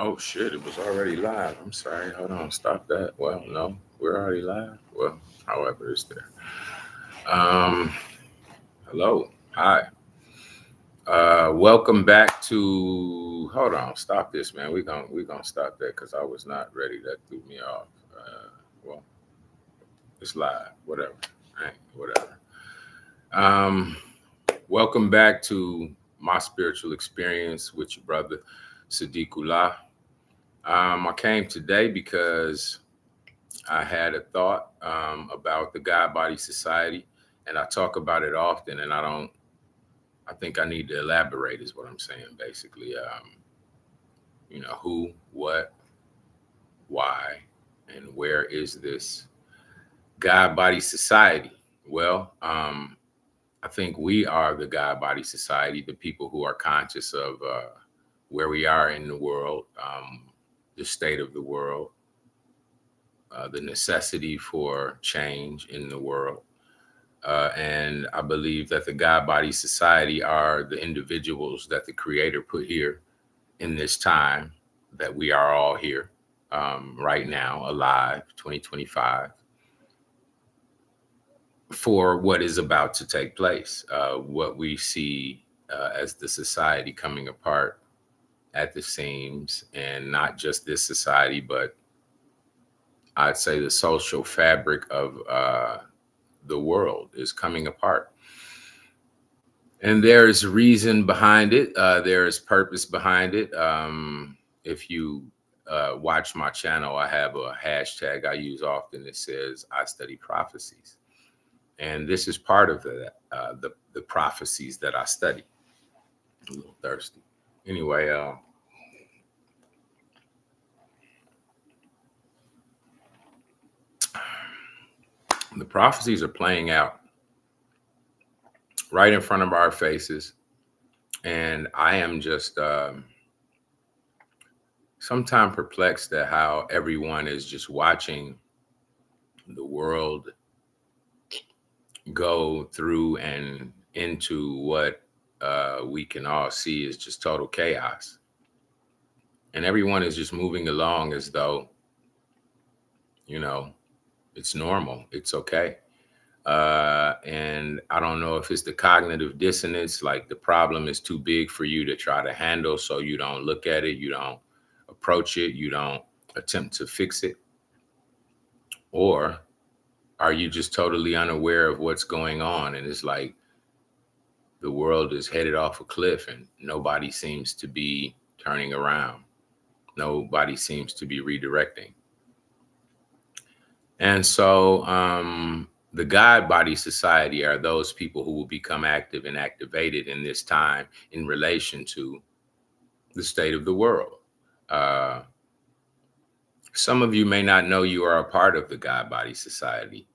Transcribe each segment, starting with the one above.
Oh shit, it was already live. I'm sorry. Hold on, stop that. Well, no, we're already live. Well, however, it's there. Um, hello. Hi. Welcome back to hold on, stop this, man. We're gonna stop that because I was not ready. That threw me off. Well, it's live, whatever. Right, whatever. Um, welcome back to my spiritual experience with your brother Sadiqullah. I came today because I had a thought about the God Body Society, and I talk about it often, and I don't. I think I need to elaborate, is what I'm saying. Basically, who, what, why, and where is this God Body Society? Well, I think we are the God Body Society, the people who are conscious of where we are in the world, the state of the world, the necessity for change in the world. And I believe that the God Body Society are the individuals that the Creator put here in this time that we are all here right now, alive, 2025, for what is about to take place, what we see as the society coming apart at the seams, and not just this society, but I'd say the social fabric of the world is coming apart. And there's reason behind it. There is purpose behind it. If you watch my channel, I have a hashtag I use often that says "I study prophecies," and this is part of the prophecies that I study. A little thirsty. Anyway, the prophecies are playing out right in front of our faces, and I am just sometimes perplexed at how everyone is just watching the world go through and into what we can all see is just total chaos. And everyone is just moving along as though, you know, it's normal, it's okay. And I don't know if it's the cognitive dissonance, like the problem is too big for you to try to handle, so you don't look at it, you don't approach it, you don't attempt to fix it. Or are you just totally unaware of what's going on? And it's like the world is headed off a cliff and nobody seems to be turning around. Nobody seems to be redirecting. And so the God Body Society are those people who will become active and activated in this time in relation to the state of the world. Uh, some of you may not know you are a part of the God Body Society,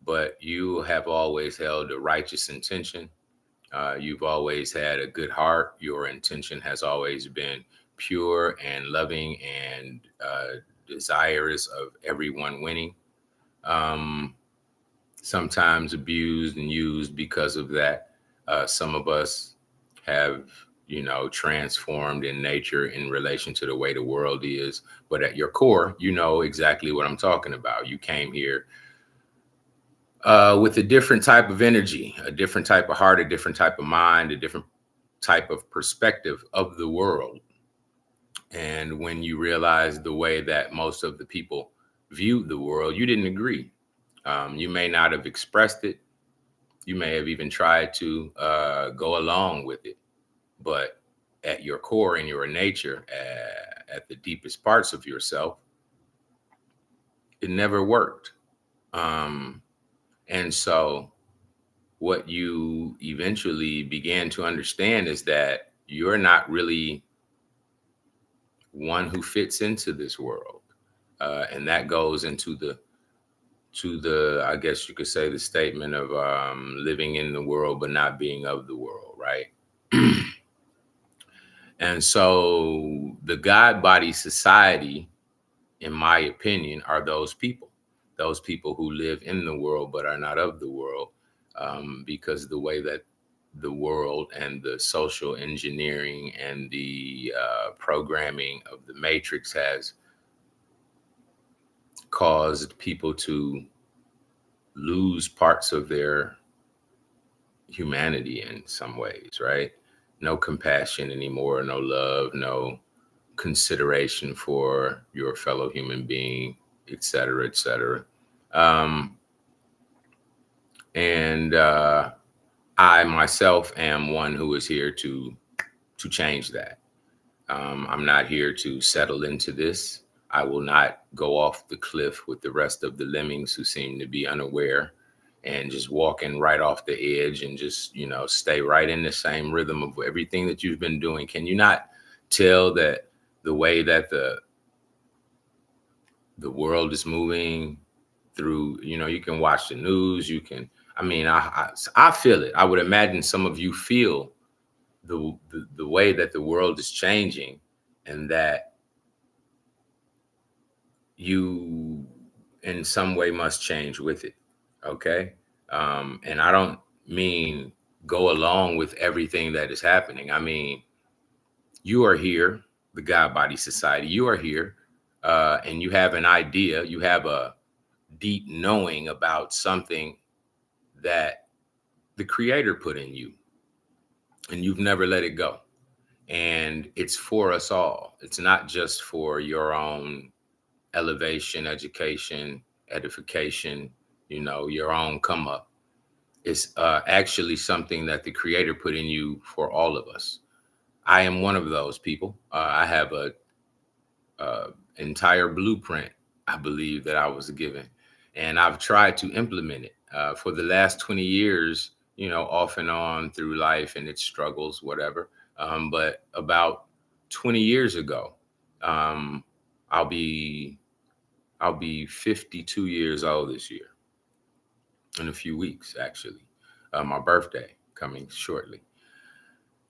but you have always held a righteous intention. You've always had a good heart. Your intention has always been pure and loving and desirous of everyone winning. Um, Sometimes abused and used because of that. Some of us have, transformed in nature in relation to the way the world is. But at your core, you know exactly what I'm talking about. You came here with a different type of energy, a different type of heart, a different type of mind, a different type of perspective of the world. And when you realize the way that most of the people viewed the world, you didn't agree. You may not have expressed it. You may have even tried to go along with it. But at your core, in your nature, at the deepest parts of yourself, it never worked. Um, and so what you eventually began to understand is that you're not really one who fits into this world. And that goes into the I guess you could say the statement of living in the world but not being of the world, right? And so the God Body Society, in my opinion, are those people who live in the world but are not of the world, because the way that the world and the social engineering and the programming of the matrix has caused people to lose parts of their humanity in some ways, right? No compassion anymore, no love, no consideration for your fellow human being, et cetera, et cetera. Um, and I myself am one who is here to change that. I'm not here to settle into this. I will not go off the cliff with the rest of the lemmings who seem to be unaware and just walking right off the edge and just, stay right in the same rhythm of everything that you've been doing. Can you not tell that the way that the world is moving through, you can watch the news, you can, I mean, I feel it. I would imagine some of you feel the way that the world is changing, and that you in some way must change with it. Okay. And I don't mean go along with everything that is happening. I mean, you are here, the God Body Society, you are here, and you have an idea, you have a deep knowing about something that the creator put in you, and you've never let it go. And it's for us all. It's not just for your own elevation, education, edification, your own come up. It's actually something that the creator put in you for all of us. I am one of those people. I have a entire blueprint, I believe, that I was given, and I've tried to implement it for the last 20 years, off and on through life and its struggles, whatever. But about 20 years ago, um, I'll be I'll be 52 years old this year, in a few weeks, actually. My birthday coming shortly.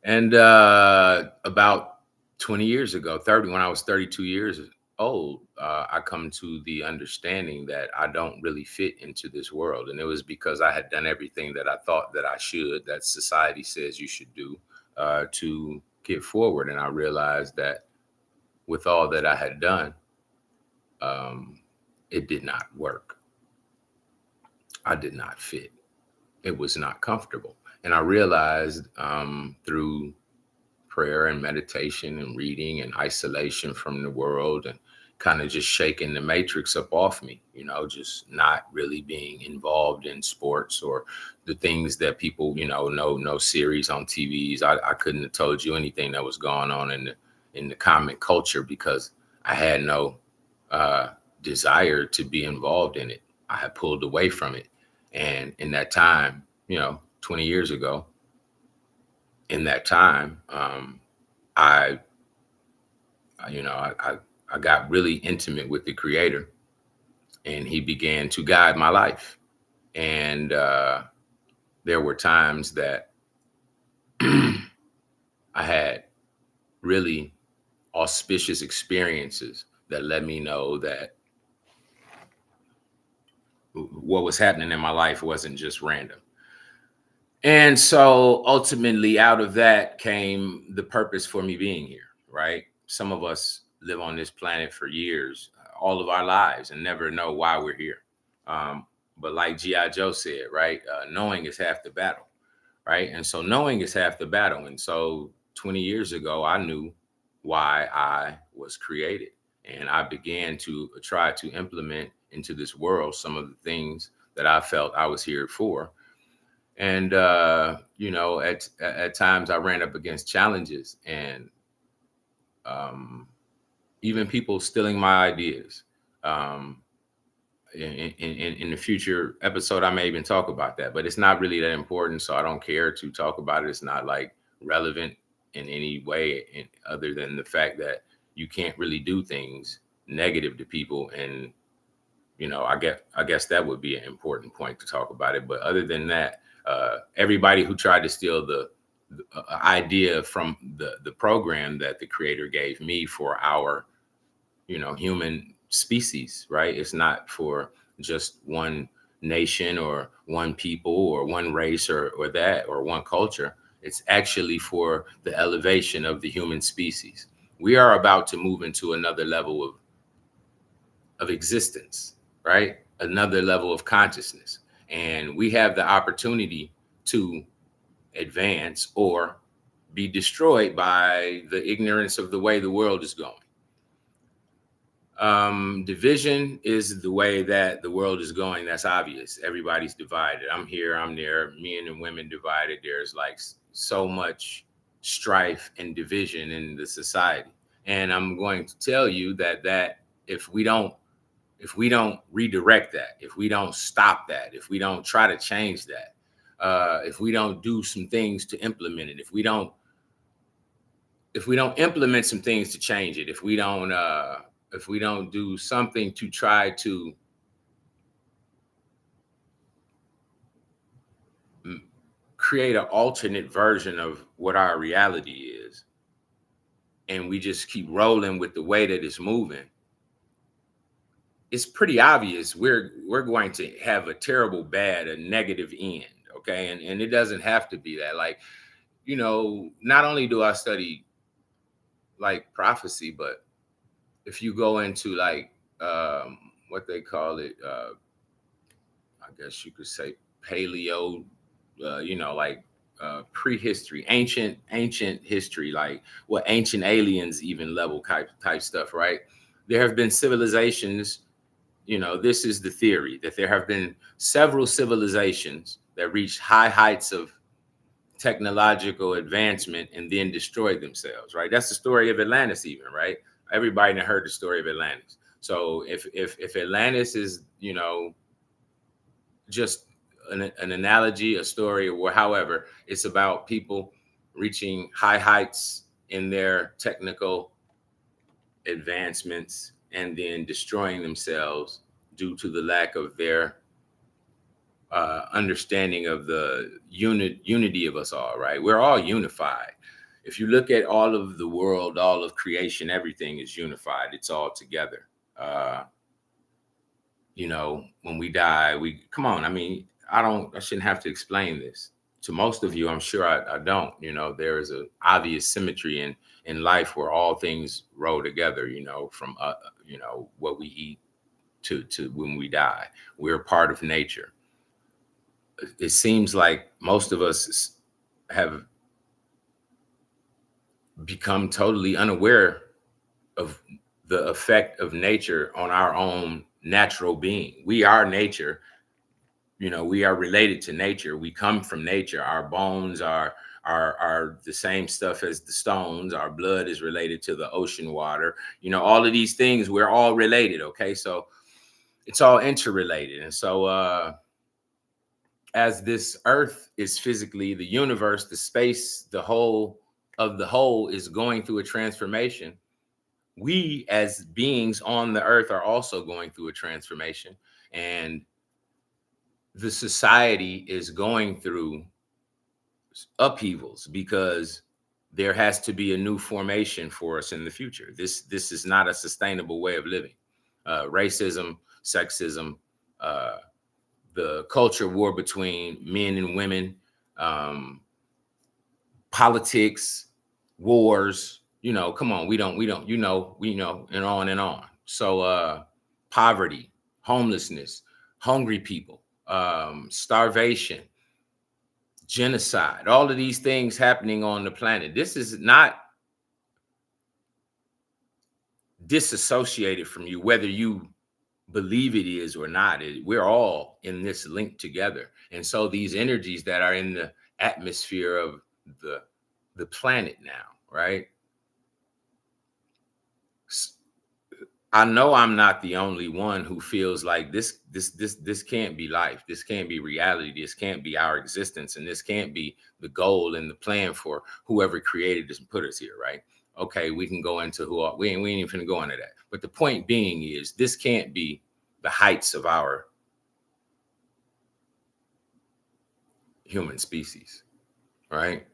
And about 20 years ago, 30, when I was 32 years old, I come to the understanding that I don't really fit into this world. And it was because I had done everything that I thought that I should, that society says you should do, to get forward. And I realized that with all that I had done, um, it did not work. I did not fit. It was not comfortable. And I realized through prayer and meditation and reading and isolation from the world and kind of just shaking the matrix up off me, just not really being involved in sports or the things that people, know, no series on TVs. I couldn't have told you anything that was going on in the comic culture because I had no uh, desire to be involved in it. I had pulled away from it. And in that time, 20 years ago, in that time, I, I got really intimate with the creator, and he began to guide my life. And there were times that I had really auspicious experiences that let me know that what was happening in my life wasn't just random. And so ultimately, out of that came the purpose for me being here, right? Some of us live on this planet for years, all of our lives, and never know why we're here. Um, but like G.I. Joe said, right? Knowing is half the battle, right? And so knowing is half the battle. And so 20 years ago, I knew why I was created. And I began to try to implement into this world some of the things that I felt I was here for. And at times I ran up against challenges, and um, even people stealing my ideas. Um, in the future episode, I may even talk about that, but it's not really that important, so I don't care to talk about it. It's not like relevant in any way, other than the fact that you can't really do things negative to people. And I guess that would be an important point to talk about it. But other than that, everybody who tried to steal the idea from the program that the creator gave me for our human species, right? It's not for just one nation or one people or one race or that or one culture. It's actually for the elevation of the human species. We are about to move into another level of existence, right? Another level of consciousness. And we have the opportunity to advance or be destroyed by the ignorance of the way the world is going. Division is the way that the world is going. That's obvious. Everybody's divided. I'm here, I'm there. Men and women divided. There's like so much strife and division in the society. And I'm going to tell you that if we don't redirect that, if we don't stop that, if we don't try to change that, if we don't do some things to implement it, if we don't implement some things to change it, if we don't do something to try to create an alternate version of what our reality is, and we just keep rolling with the way that it's moving, it's pretty obvious we're going to have a terrible, bad, a negative end. Okay. And it doesn't have to be that. Like, not only do I study like prophecy, but if you go into like what they call it, I guess you could say paleo, like prehistory, ancient history, like what ancient aliens even level type stuff, right? There have been civilizations. This is the theory that there have been several civilizations that reached high heights of technological advancement and then destroyed themselves, right? That's the story of Atlantis, even, right? Everybody heard the story of Atlantis. So if Atlantis is, just an analogy, a story, or however, it's about people reaching high heights in their technical advancements and then destroying themselves due to the lack of their understanding of the unity of us all, right? We're all unified. If you look at all of the world, all of creation, everything is unified. It's all together. When we die, we come on. I mean, I shouldn't have to explain this to most of you. I'm sure I don't. There is an obvious symmetry in life where all things roll together. From what we eat to when we die. We're part of nature. It seems like most of us have become totally unaware of the effect of nature on our own natural being. We are nature. We are related to nature. We come from nature. Our bones are the same stuff as the stones. Our blood is related to the ocean water. All of these things, we're all related. Okay. So it's all interrelated. And so as this earth is physically, the universe, the space, the whole of the whole is going through a transformation. We as beings on the earth are also going through a transformation. And the society is going through upheavals because there has to be a new formation for us in the future. This is not a sustainable way of living. Racism, sexism, the culture war between men and women, politics, wars, come on, we know, and on and on. So poverty, homelessness, hungry people, starvation, genocide, all of these things happening on the planet. This is not disassociated from you, whether you believe it is or not. We're all in this link together. And so these energies that are in the atmosphere of the planet now, right? I know I'm not the only one who feels like this can't be life. This can't be reality. This can't be our existence. And this can't be the goal and the plan for whoever created us and put us here, right? Okay, we can go into we ain't even finna go into that. But the point being is this can't be the heights of our human species, right?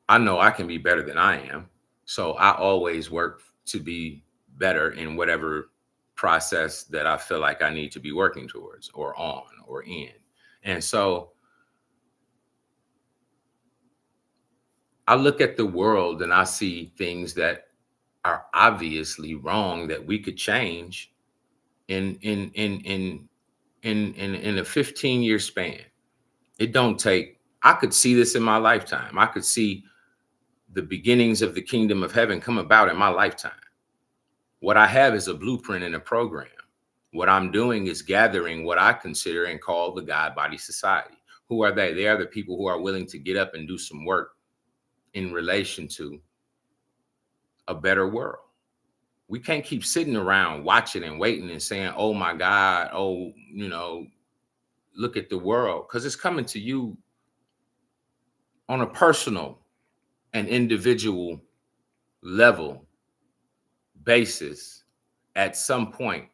I know I can be better than I am. So I always work to be better in whatever process that I feel like I need to be working towards or on or in. And so I look at the world and I see things that are obviously wrong that we could change in a 15-year span. It don't take, I could see this in my lifetime. I could see the beginnings of the kingdom of heaven come about in my lifetime. What I have is a blueprint and a program. What I'm doing is gathering what I consider and call the God Body Society. Who are they? They are the people who are willing to get up and do some work in relation to a better world. We can't keep sitting around watching and waiting and saying, oh my God, oh, look at the world, because it's coming to you on a personal and individual level basis at some point.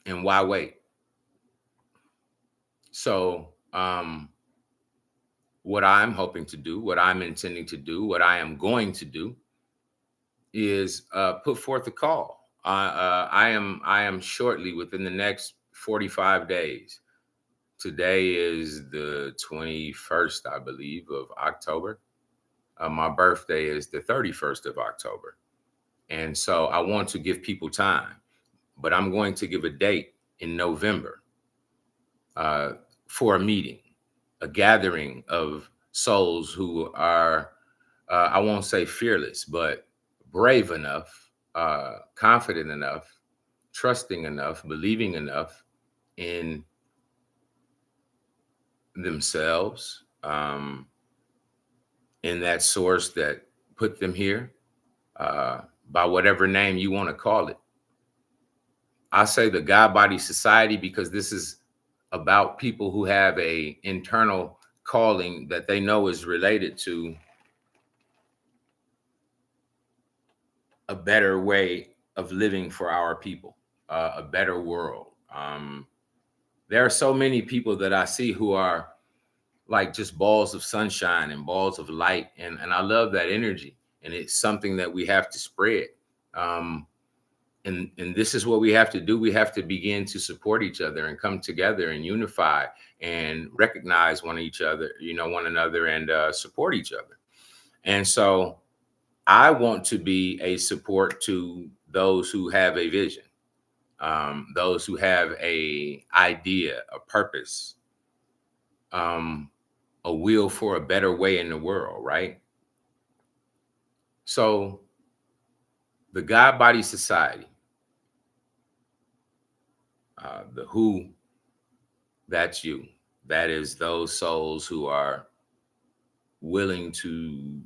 And why wait? So what I'm hoping to do, what I'm intending to do, what I am going to do is put forth a call. I am shortly, within the next 45 days. Today is the 21st, I believe, of October. My birthday is the 31st of October. And so I want to give people time, but I'm going to give a date in November for a meeting, a gathering of souls who are, I won't say fearless, but brave enough, confident enough, trusting enough, believing enough in themselves, in that source that put them here, by whatever name you want to call it. I say the God Body Society because this is about people who have a internal calling that they know is related to a better way of living for our people, a better world. There are so many people that I see who are like just balls of sunshine and balls of light. And I love that energy. And it's something that we have to spread. And this is what we have to do. We have to begin to support each other and come together and unify and recognize one another and support each other. And so I want to be a support to those who have a vision, those who have a idea, a purpose, a will for a better way in the world, right? So the God Body Society, the who, that's you. That is those souls who are willing to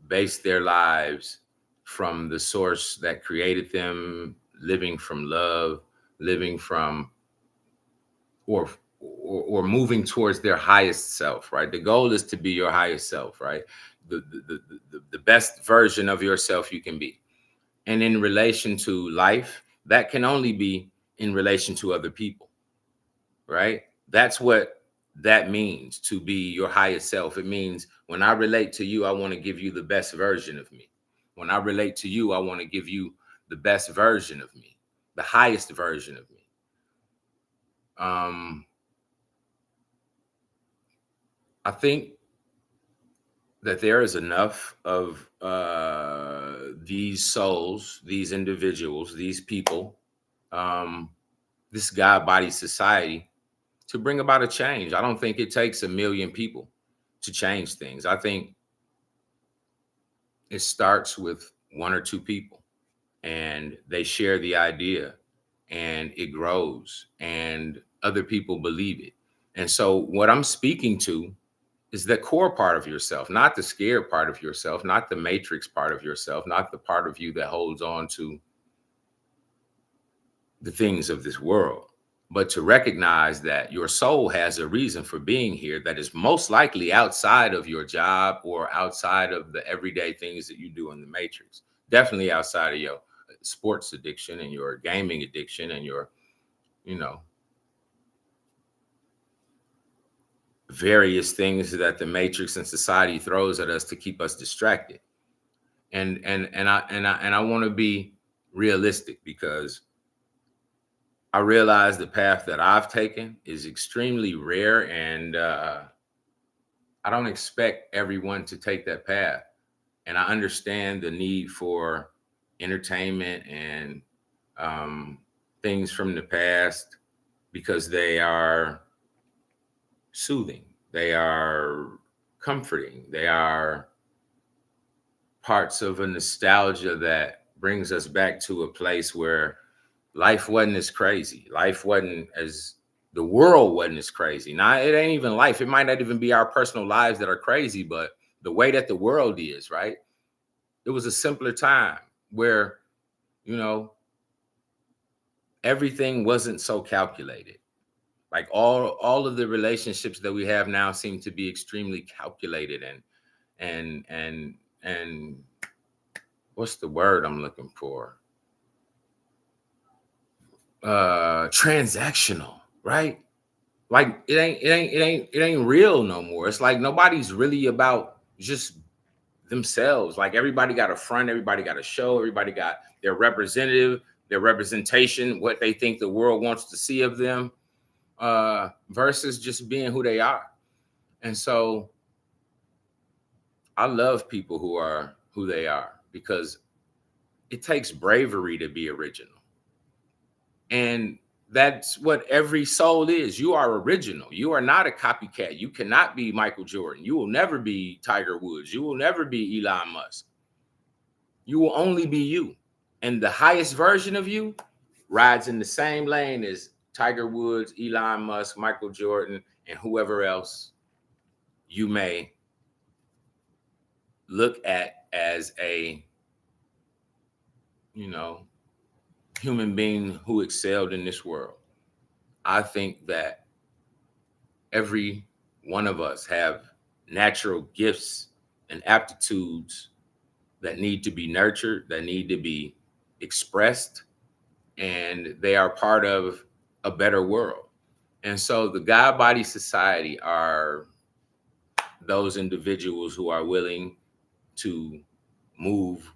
base their lives from the source that created them, living from love, living from or moving towards their highest self, right? The goal is to be your highest self, right? The best version of yourself you can be. And in relation to life, that can only be in relation to other people, right? That's what that means, to be your highest self. It means when I relate to you, I want to give you the best version of me. When I relate to you, I want to give you the best version of me, the highest version of me. I think that there is enough of these souls, these individuals, these people, this God Body Society to bring about a change. I don't think it takes 1 million people to change things. I think it starts with 1 or 2 people, and they share the idea, and it grows, and other people believe it. And so what I'm speaking to is the core part of yourself, not the scared part of yourself, not the matrix part of yourself, not the part of you that holds on to the things of this world, but to recognize that your soul has a reason for being here that is most likely outside of your job or outside of the everyday things that you do in the matrix. Definitely outside of your sports addiction and your gaming addiction and your, various things that the matrix and society throws at us to keep us distracted. And I want to be realistic, because I realize the path that I've taken is extremely rare, and I don't expect everyone to take that path. And I understand the need for entertainment and um, things from the past, because they are soothing, they are comforting, they are parts of a nostalgia that brings us back to a place where life wasn't as crazy. Life wasn't as The world wasn't as crazy. Now it ain't even life. It might not even be our personal lives that are crazy, but the way that the world is, right? It was a simpler time where, you know, everything wasn't so calculated. Like all of the relationships that we have now seem to be extremely calculated and what's the word I'm looking for? Transactional, right? Like it ain't real no more. It's like nobody's really about just themselves. Like everybody got a front, everybody got a show, everybody got their representative, their representation, what they think the world wants to see of them, versus just being who they are. And so I love people who are who they are, because it takes bravery to be original. And that's what every soul is. You are original. You are not a copycat. You cannot be Michael Jordan. You will never be Tiger Woods. You will never be Elon Musk. You will only be you. And the highest version of you rides in the same lane as Tiger Woods, Elon Musk, Michael Jordan, and whoever else you may look at as a, you know, human being who excelled in this world. I think that every one of us have natural gifts and aptitudes that need to be nurtured, that need to be expressed, and they are part of a better world. And so the God Body Society are those individuals who are willing to move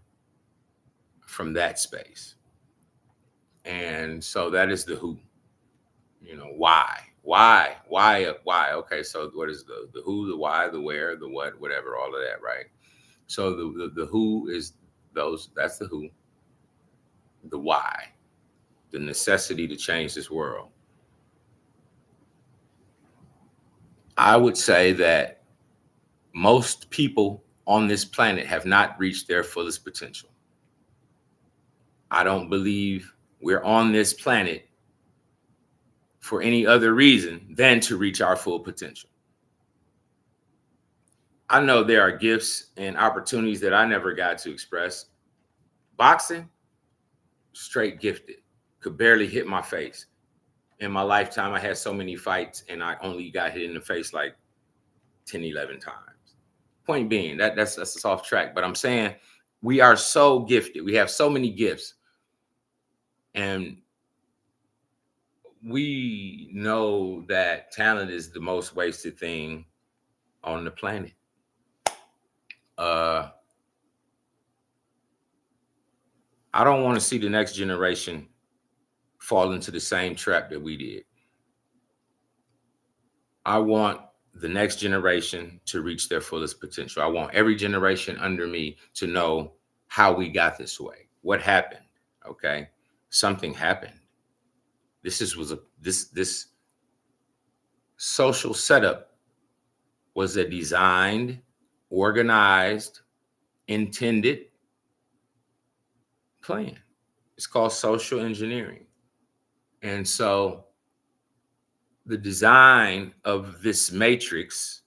from that space. And so that is the who. Why? Okay, so what is the who, the why, the where, the what, whatever, all of that, right? So the who is those, that's the who. The why, the necessity to change this world. I would say that most people on this planet have not reached their fullest potential. I don't believe we're on this planet for any other reason than to reach our full potential. I know there are gifts and opportunities that I never got to express. Boxing, straight gifted, could barely hit my face. In my lifetime, I had so many fights and I only got hit in the face like 10, 11 times. Point being, that's a soft track. But I'm saying we are so gifted. We have so many gifts. And we know that talent is the most wasted thing on the planet. I don't want to see the next generation fall into the same trap that we did. I want the next generation to reach their fullest potential. I want every generation under me to know how we got this way. What happened? Okay. Something happened. This social setup was a designed, organized, intended plan. It's called social engineering. And so the design of this matrix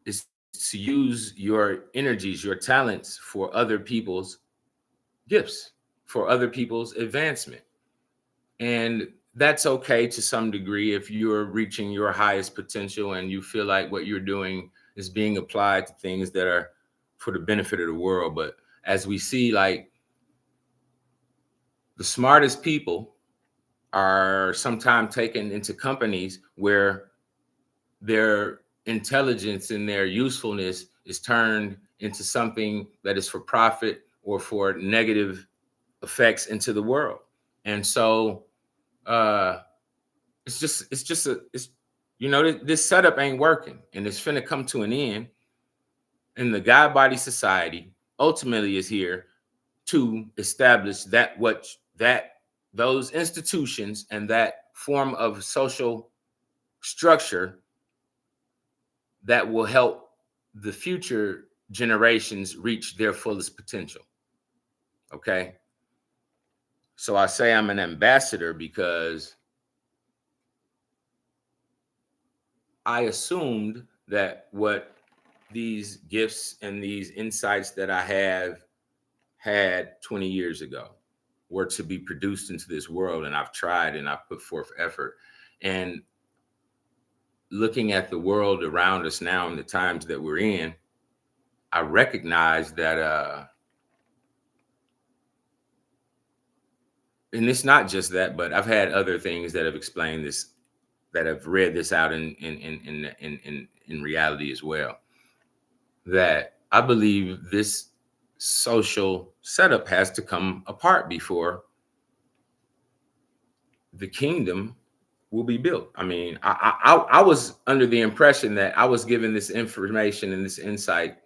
is to use your energies, your talents for other people's gifts, for other people's advancement. And that's okay to some degree if you're reaching your highest potential and you feel like what you're doing is being applied to things that are for the benefit of the world. But as we see, like, the smartest people are sometimes taken into companies where their intelligence and their usefulness is turned into something that is for profit or for negative effects into the world. And so uh it's this setup ain't working, and it's finna come to an end. And the God Body Society ultimately is here to establish that those institutions and that form of social structure that will help the future generations reach their fullest potential. Okay. So I say I'm an ambassador because I assumed that what these gifts and these insights that I have had 20 years ago were to be produced into this world. And I've tried and I've put forth effort. And looking at the world around us now and the times that we're in, I recognize that and it's not just that, but I've had other things that have explained this, that have read this out in reality as well. That I believe this social setup has to come apart before the kingdom will be built. I mean, I was under the impression that I was given this information and this insight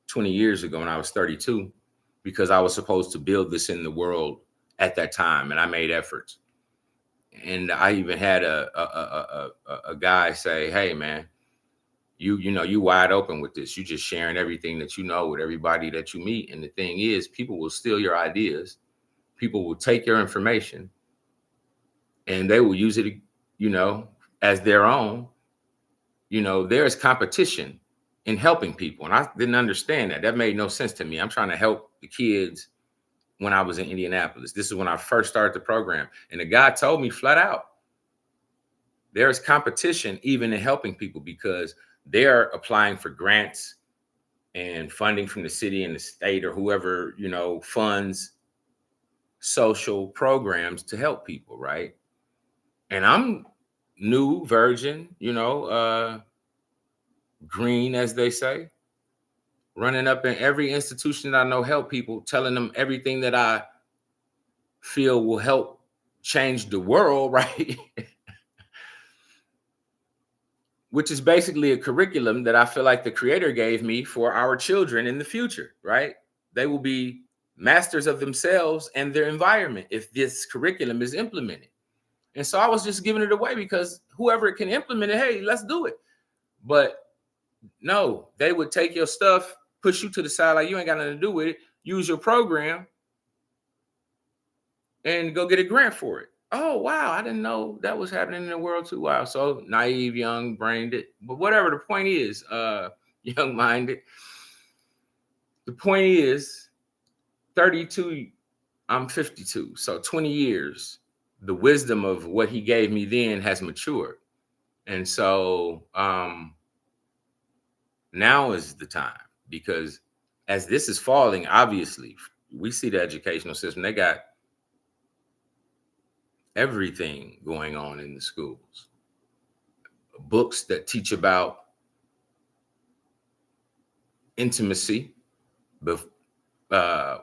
20 years ago when I was 32, because I was supposed to build this in the world at that time, and I made efforts. And I even had a guy say, "Hey, man, you wide open with this. You just sharing everything that you know with everybody that you meet. And the thing is, people will steal your ideas. People will take your information, and they will use it, as their own. There is competition in helping people, and I didn't understand that. That made no sense to me. I'm trying to help the kids." When I was in Indianapolis, this is when I first started the program, and the guy told me flat out, there's competition even in helping people, because they're applying for grants and funding from the city and the state or whoever, funds social programs to help people, right? And I'm new, virgin, green, as they say, running up in every institution that I know help people, telling them everything that I feel will help change the world, right? Which is basically a curriculum that I feel like the creator gave me for our children in the future, right? They will be masters of themselves and their environment if this curriculum is implemented. And so I was just giving it away because whoever can implement it, hey, let's do it. But no, they would take your stuff, push you to the side like you ain't got nothing to do with it, use your program, and go get a grant for it. Oh, wow, I didn't know that was happening in the world too. Wow. So naive, young brained it. But whatever the point is, young minded. The point is 32, I'm 52. So 20 years, the wisdom of what he gave me then has matured. And so now is the time, because as this is falling, obviously, we see the educational system, they got everything going on in the schools. Books that teach about intimacy,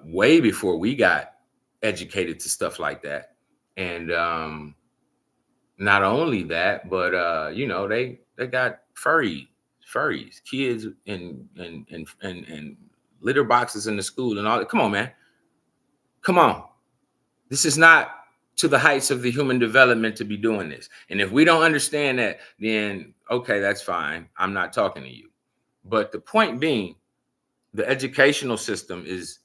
way before we got educated to stuff like that. And not only that, but they got furries, kids and litter boxes in the school and all that. Come on, man. Come on. This is not to the heights of the human development to be doing this. And if we don't understand that, then okay, that's fine. I'm not talking to you. But the point being, the educational system is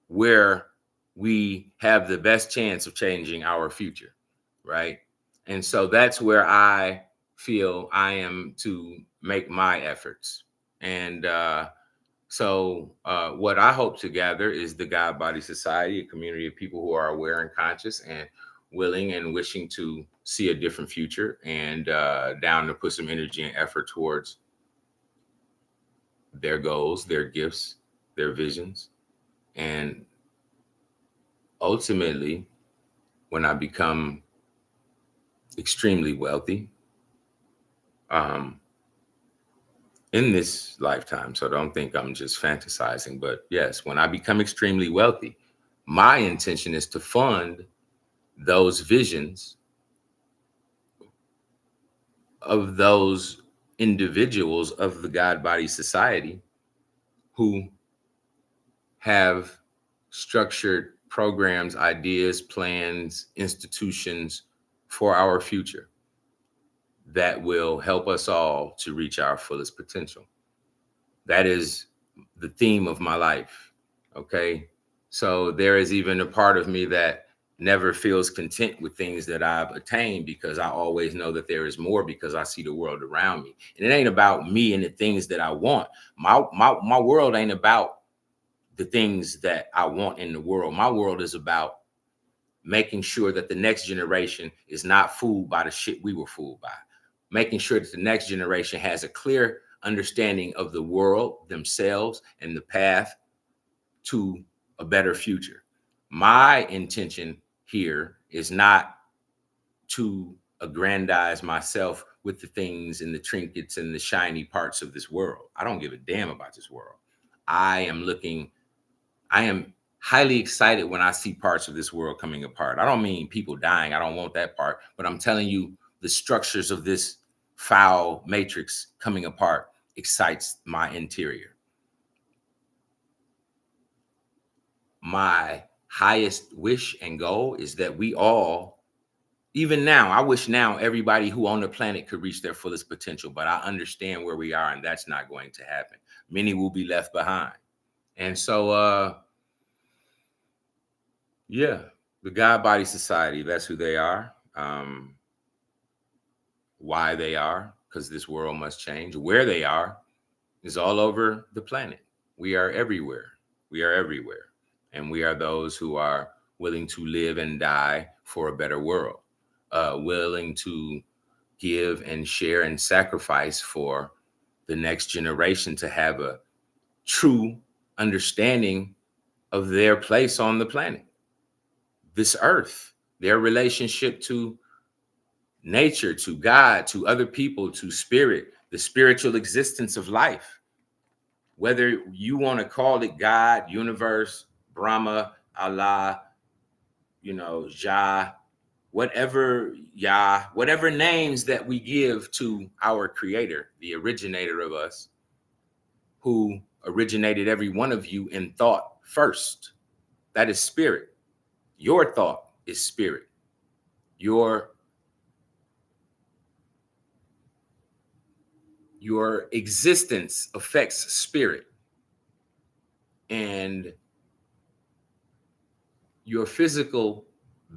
where we have the best chance of changing our future, right? And so that's where I feel I am to make my efforts. And what I hope to gather is the God Body Society, a community of people who are aware and conscious and willing and wishing to see a different future, and down to put some energy and effort towards their goals, their gifts, their visions. And ultimately, when I become extremely wealthy, in this lifetime. So don't think I'm just fantasizing. But yes, when I become extremely wealthy, my intention is to fund those visions of those individuals of the God Body Society who have structured programs, ideas, plans, institutions for our future that will help us all to reach our fullest potential. That is the theme of my life. Okay. So there is even a part of me that never feels content with things that I've attained, because I always know that there is more, because I see the world around me. And it ain't about me and the things that I want. My world ain't about the things that I want in the world. My world is about making sure that the next generation is not fooled by the shit we were fooled by. Making sure that the next generation has a clear understanding of the world, themselves, and the path to a better future. My intention here is not to aggrandize myself with the things and the trinkets and the shiny parts of this world. I don't give a damn about this world. I am highly excited when I see parts of this world coming apart. I don't mean people dying. I don't want that part, but I'm telling you, the structures of this foul matrix coming apart excites my interior. My highest wish and goal is that we all, even now, I wish now everybody who on the planet could reach their fullest potential, but I understand where we are, and that's not going to happen. Many will be left behind. And so, yeah, the God Body Society, that's who they are. Why they are, because this world must change. Where they are is all over the planet. We are everywhere. We are everywhere. And we are those who are willing to live and die for a better world, willing to give and share and sacrifice for the next generation to have a true understanding of their place on the planet, this earth, their relationship to nature, to God, to other people, to spirit, the spiritual existence of life. Whether you want to call it God, universe, Brahma, Allah, Jah, whatever Yah, whatever names that we give to our creator, the originator of us, who originated every one of you in thought first. That is spirit. Your thought is spirit. Your existence affects spirit, and your physical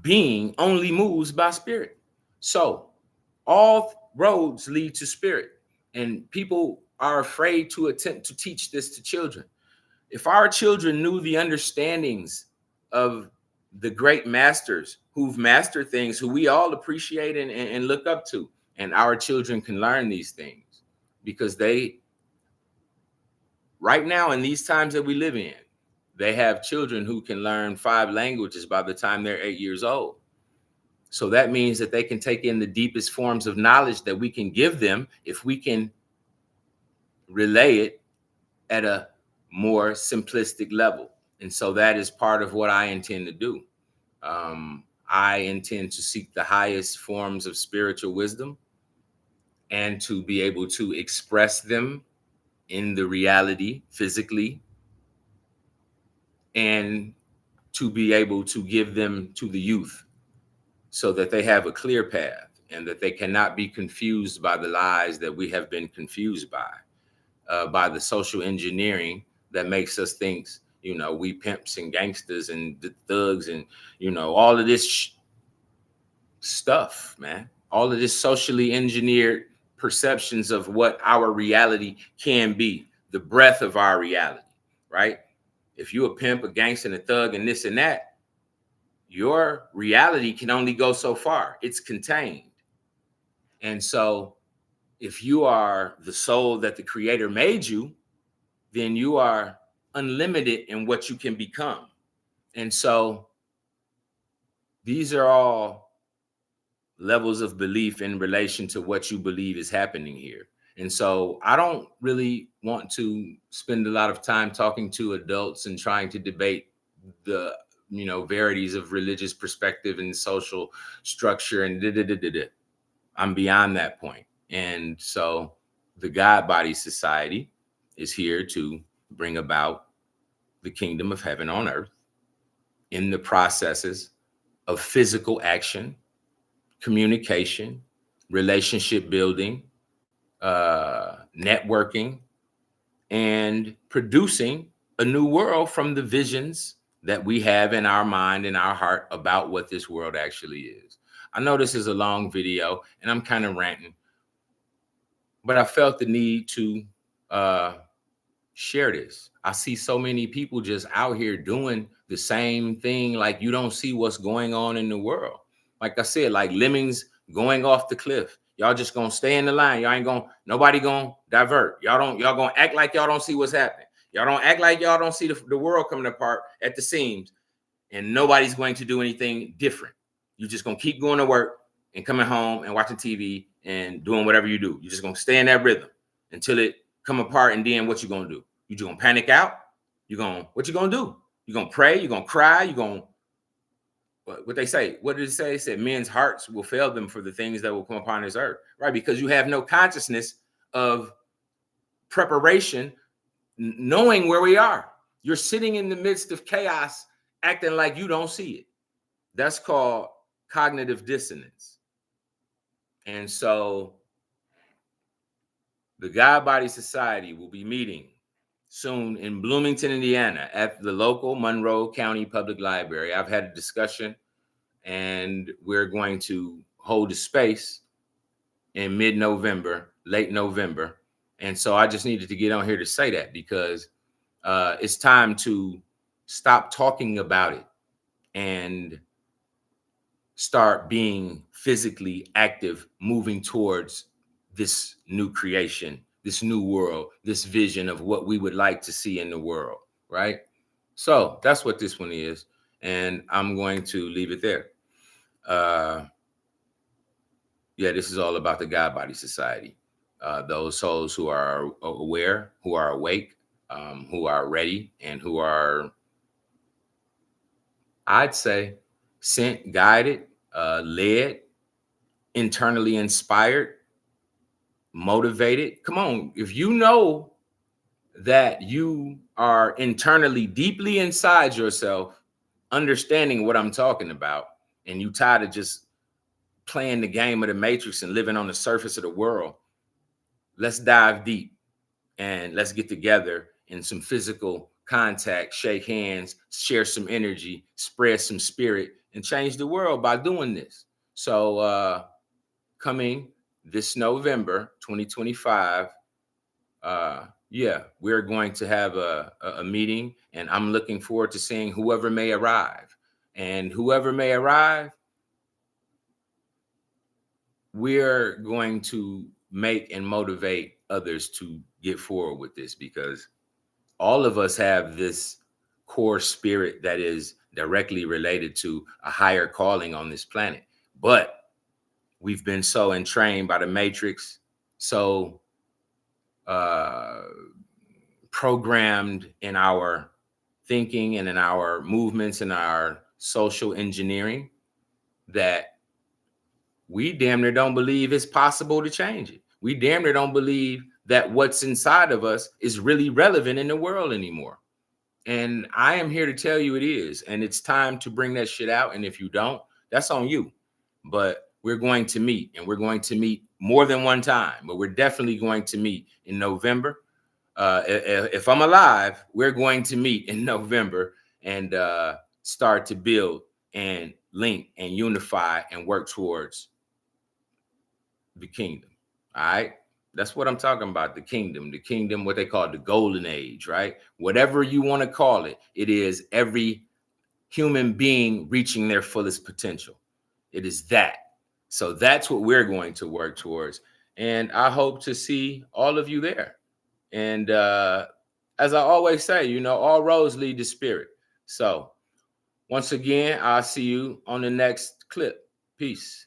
being only moves by spirit. So all roads lead to spirit, and people are afraid to attempt to teach this to children. If our children knew the understandings of the great masters who've mastered things, who we all appreciate and look up to, and our children can learn these things, because they, right now in these times that we live in, they have children who can learn 5 languages by the time they're 8 years old. So that means that they can take in the deepest forms of knowledge that we can give them if we can relay it at a more simplistic level. And so that is part of what I intend to do. I intend to seek the highest forms of spiritual wisdom and to be able to express them in the reality physically, and to be able to give them to the youth so that they have a clear path and that they cannot be confused by the lies that we have been confused by the social engineering that makes us think, we pimps and gangsters and thugs and, all of this stuff, man. All of this socially engineered perceptions of what our reality can be, the breadth of our reality, right? If you a pimp, a gangster, and a thug, and this and that, your reality can only go so far. It's contained. And so if you are the soul that the creator made you, then you are unlimited in what you can become. And so these are all levels of belief in relation to what you believe is happening here. And so I don't really want to spend a lot of time talking to adults and trying to debate the verities of religious perspective and social structure and da, da, da, da, da. I'm beyond that point. And so the God Body Society is here to bring about the kingdom of heaven on earth in the processes of physical action, communication, relationship building, networking, and producing a new world from the visions that we have in our mind and our heart about what this world actually is. I know this is a long video and I'm kind of ranting, but I felt the need to share this. I see so many people just out here doing the same thing, like you don't see what's going on in the world. Like I said, like lemmings going off the cliff. Y'all just gonna stay in the line. Y'all ain't gonna, nobody gonna divert. Y'all gonna act like y'all don't see what's happening. Y'all don't act like y'all don't see the world coming apart at the seams, and nobody's going to do anything different. You're just gonna keep going to work and coming home and watching TV and doing whatever you do. You're just gonna stay in that rhythm until it come apart, and then what you gonna do? You just gonna panic out? What you gonna do? You gonna pray? You gonna cry? You gonna, what they say? What did it say? It said men's hearts will fail them for the things that will come upon this earth, right? Because you have no consciousness of preparation, knowing where we are. You're sitting in the midst of chaos, acting like you don't see it. That's called cognitive dissonance. And so the God Body Society will be meeting soon in Bloomington, Indiana, at the local Monroe County Public Library. I've had a discussion, and we're going to hold a space in mid-November, late November. And so I just needed to get on here to say that, because it's time to stop talking about it and start being physically active, moving towards this new creation, this new world, this vision of what we would like to see in the world, right? So that's what this one is. And I'm going to leave it there. Yeah, this is all about the God Body Society. Those souls who are aware, who are awake, who are ready, and who are, I'd say, sent, guided, led, internally inspired, motivated. Come on, if you know that you are internally, deeply inside yourself, understanding what I'm talking about, and you tired of just playing the game of the Matrix and living on the surface of the world, let's dive deep and let's get together in some physical contact, shake hands, share some energy, spread some spirit, and change the world by doing this. So coming this November 2025, yeah, we're going to have a meeting, and I'm looking forward to seeing whoever may arrive. And whoever may arrive, we're going to make and motivate others to get forward with this, because all of us have this core spirit that is directly related to a higher calling on this planet. But we've been so entrained by the Matrix, so programmed in our thinking and in our movements and our social engineering, that we damn near don't believe it's possible to change it. We damn near don't believe that what's inside of us is really relevant in the world anymore. And I am here to tell you it is. And it's time to bring that shit out. And if you don't, that's on you. But we're going to meet, and we're going to meet more than one time, but we're definitely going to meet in November. If I'm alive, we're going to meet in November and start to build and link and unify and work towards the kingdom. All right. That's what I'm talking about. The kingdom, what they call the golden age, right? Whatever you want to call it, it is every human being reaching their fullest potential. It is that. So that's what we're going to work towards. And I hope to see all of you there. And as I always say, all roads lead to spirit. So once again, I'll see you on the next clip. Peace.